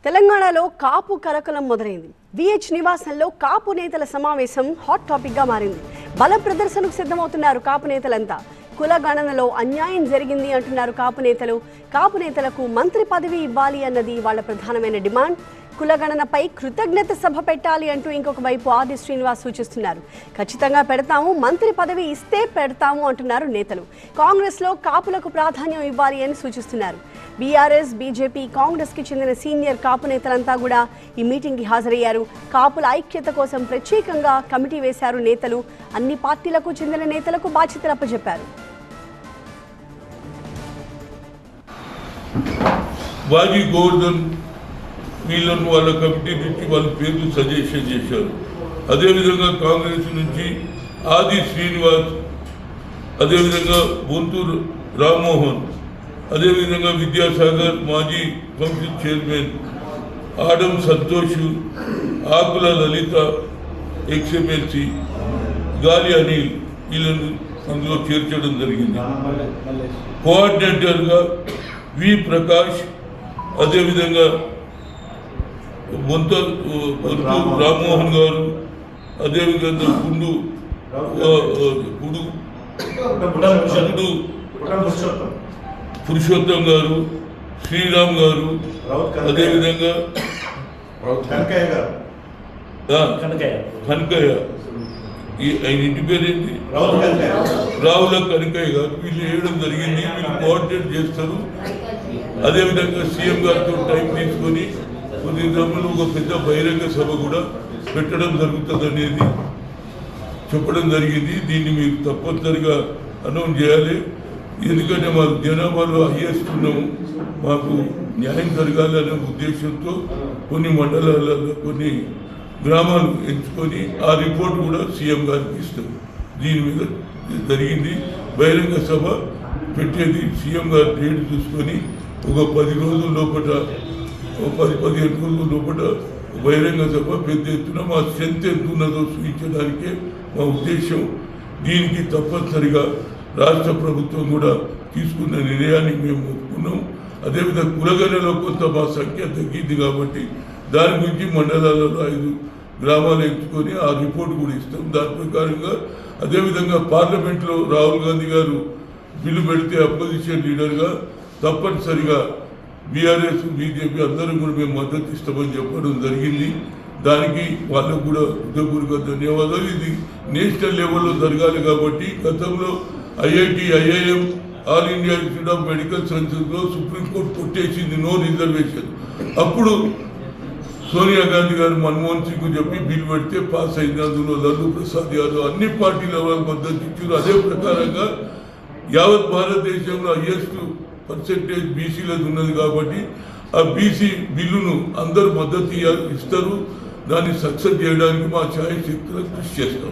తెలంగాణలో కాపు కలకలం మొదలైంది. విహెచ్ నివాసంలో కాపు నేతల సమావేశం హాట్ టాపిక్ గా మారింది. బల ప్రదర్శనకు సిద్ధమవుతున్నారు కాపు నేతలంతా. కుల గణనలో అన్యాయం జరిగింది అంటున్నారు కాపు నేతలు. కాపు నేతలకు మంత్రి పదవి ఇవ్వాలి అన్నది వాళ్ళ ప్రధానమైన డిమాండ్. కులగణనపై కృతజ్ఞత సభ పెట్టాలి అంటూ ఇంకొక వైపు ఆది శ్రీనివాస్ సూచిస్తున్నారు. ఖచ్చితంగా పెడతాము, మంత్రి పదవి ఇస్తే పెడతాము అంటున్నారు నేతలు. కాంగ్రెస్లో కాపులకు ప్రాధాన్యం ఇవ్వాలి అని సూచిస్తున్నారు. బీఆర్ఎస్, బీజేపీ, కాంగ్రెస్ కి చెందిన సీనియర్ కాపు నేతలంతా కూడా ఈ మీటింగ్ కి హాజరయ్యారు. కాపుల ఐక్యత కోసం ప్రత్యేకంగా కమిటీ వేశారు నేతలు. అన్ని పార్టీలకు చెందిన నేతలకు బాధ్యతలు అప్పచెప్పారు. వీళ్ళను వాళ్ళ కమిటీ నుంచి వాళ్ళ పేర్లు సజెషన్ చేశారు. అదేవిధంగా కాంగ్రెస్ నుంచి ఆది శ్రీనివాస్, అదేవిధంగా బొంతూరు రామ్మోహన్, అదేవిధంగా విద్యాసాగర్ మాజీ కౌన్సిల్ చైర్మన్ ఆడం సంతోష్, ఆకుల లలిత ఎక్స్ఎమ్మెల్సీ, గాలి అనిల్ వీళ్ళను అందులో చేర్చడం జరిగింది. కోఆర్డినేటర్గా వి ప్రకాష్, అదేవిధంగా రామ్మోహన్ గారు, అదేవిధంగా పురుషోత్తం గారు, శ్రీరామ్ గారు, అదేవిధంగా కనకయ్య, ఆయన ఇంటి పేరేంటి, రావుల కనకయ్య గారు, వీళ్ళు వేయడం జరిగింది. వీళ్ళు కోఆర్డినేట్ చేస్తారు. అదేవిధంగా సీఎం గారితో టైం తీసుకొని కొద్ది రోజులు ఒక పెద్ద బహిరంగ సభ కూడా పెట్టడం జరుగుతుంది అనేది చెప్పడం జరిగింది. దీన్ని మీరు తప్పనిసరిగా అనౌన్స్ చేయాలి. ఎందుకంటే మాకు జనాభాలో హైయెస్ట్ ఉన్నాము, మాకు న్యాయం జరగాలనే ఉద్దేశంతో కొన్ని మండలాలలో కొన్ని గ్రామాలు ఎంచుకొని ఆ రిపోర్ట్ కూడా సీఎం గారికి ఇస్తాం. దీని మీద జరిగింది బహిరంగ సభ పెట్టేది. సీఎం గారు డేట్ చూసుకొని ఒక 10 రోజుల లోపల 10-15 రోజుల లోపల బహిరంగ సభ పెద్ద ఎత్తున మా స్ట్రెంత్ ఎంత ఉన్నదో చూపించడానికే మా ఉద్దేశం. దీనికి తప్పనిసరిగా రాష్ట్ర ప్రభుత్వం కూడా తీసుకున్న నిర్ణయాన్ని మేము ఒప్పుకున్నాం. అదేవిధంగా కులగణలో కొంత మా సంఖ్య తగ్గింది కాబట్టి దాని గురించి మండలాలలో 5 గ్రామాలు ఎంచుకొని ఆ రిపోర్ట్ కూడా ఇస్తాం. దాని ప్రకారంగా అదేవిధంగా పార్లమెంట్లో రాహుల్ గాంధీ గారు బిల్లు పెడితే అపోజిషన్ లీడర్గా తప్పనిసరిగా బీఆర్ఎస్, బీజేపీ అందరం కూడా మేము మద్దతు ఇస్తామని చెప్పడం జరిగింది. దానికి వాళ్ళకు కూడా హృదయపూర్వక ధన్యవాదాలు. ఇది నేషనల్ లెవెల్లో జరగాలి కాబట్టి గతంలో IIT, IIM, all India institute of medical సైన్సెస్లో సుప్రీంకోర్టు కొట్టేసింది నో రిజర్వేషన్. అప్పుడు సోనియా గాంధీ గారు మన్మోహన్ సింగ్ చెప్పి బిల్ పెడితే పాస్ అయింది. అందులో లల్లు ప్రసాద్ యాదవ్ అన్ని పార్టీల వాళ్ళు మద్దతు ఇచ్చారు. అదే ప్రకారంగా యావత్ భారతదేశంలో హైయెస్ట్ పర్సెంటేజ్ బీసీలది ఉన్నది కాబట్టి ఆ బీసీ బిల్లును అందరూ మద్దతు ఇస్తారు. దాన్ని సక్సెస్ చేయడానికి మా ఛాయశక్తులకు కృషి చేస్తాం.